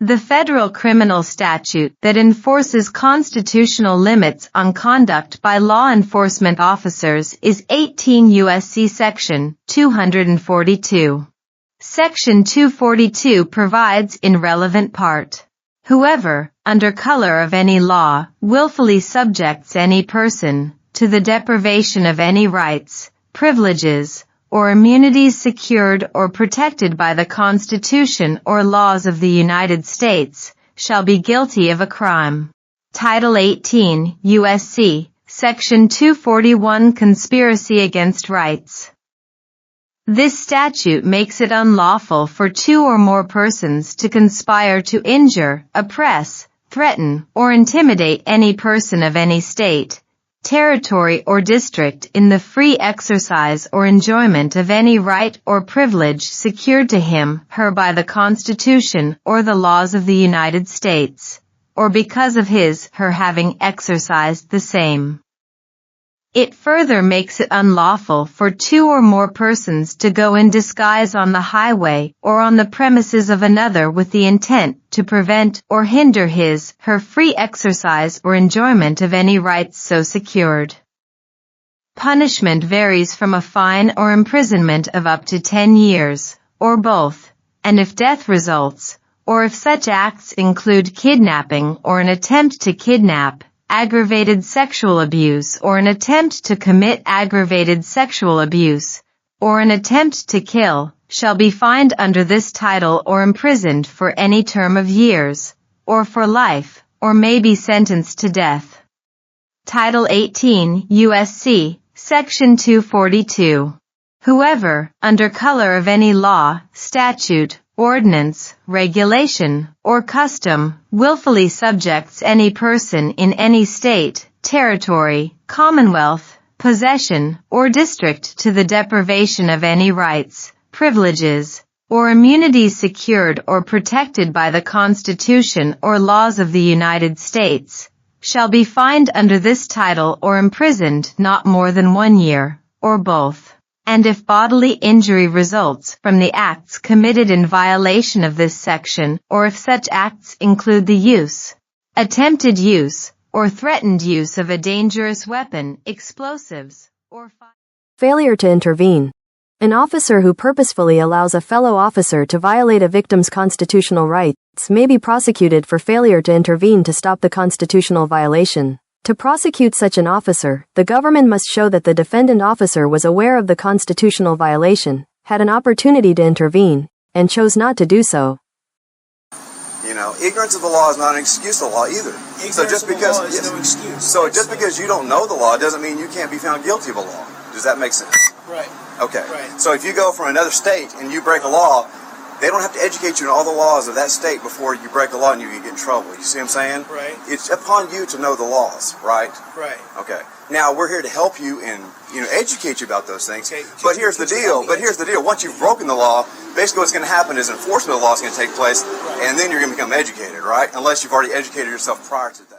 The federal criminal statute that enforces constitutional limits on conduct by law enforcement officers is 18 U.S.C. Section 242. Section 242 provides in relevant part, whoever, under color of any law, willfully subjects any person to the deprivation of any rights, privileges, or immunities secured or protected by the Constitution or laws of the United States, shall be guilty of a crime. Title 18 U.S.C. Section 241 Conspiracy against Rights. This statute makes it unlawful for two or more persons to conspire to injure, oppress, threaten, or intimidate any person of any state, territory or district in the free exercise or enjoyment of any right or privilege secured to him, her by the Constitution or the laws of the United States, or because of his, her having exercised the same. It further makes it unlawful for two or more persons to go in disguise on the highway or on the premises of another with the intent to prevent or hinder his, her free exercise or enjoyment of any rights so secured. Punishment varies from a fine or imprisonment of up to 10 years, or both, and if death results, or if such acts include kidnapping or an attempt to kidnap, aggravated sexual abuse or an attempt to commit aggravated sexual abuse, or an attempt to kill, shall be fined under this title or imprisoned for any term of years, or for life, or may be sentenced to death. Title 18 U.S.C. Section 242. Whoever, under color of any law, statute, ordinance, regulation, or custom, willfully subjects any person in any state, territory, commonwealth, possession, or district to the deprivation of any rights, privileges, or immunities secured or protected by the Constitution or laws of the United States, shall be fined under this title or imprisoned not more than 1 year, or both. And if bodily injury results from the acts committed in violation of this section, or if such acts include the use, attempted use, or threatened use of a dangerous weapon, explosives, or failure to intervene. An officer who purposefully allows a fellow officer to violate a victim's constitutional rights may be prosecuted for failure to intervene to stop the constitutional violation. To prosecute such an officer, the government must show that the defendant officer was aware of the constitutional violation, had an opportunity to intervene, and chose not to do so. You know, ignorance of the law is not an excuse of the law either. So just because you don't know the law doesn't mean you can't be found guilty of a law. Does that make sense? Right. Okay. Right. So if you go from another state and you break a law, they don't have to educate you in all the laws of that state before you break a law and you get in trouble. You see what I'm saying? Right. It's upon you to know the laws, right? Right. Okay. Now we're here to help you and educate you about those things. Okay. But here's the deal. Once you've broken the law, basically what's going to happen is enforcement of the law is going to take place, and then you're going to become educated, right? Unless you've already educated yourself prior to that.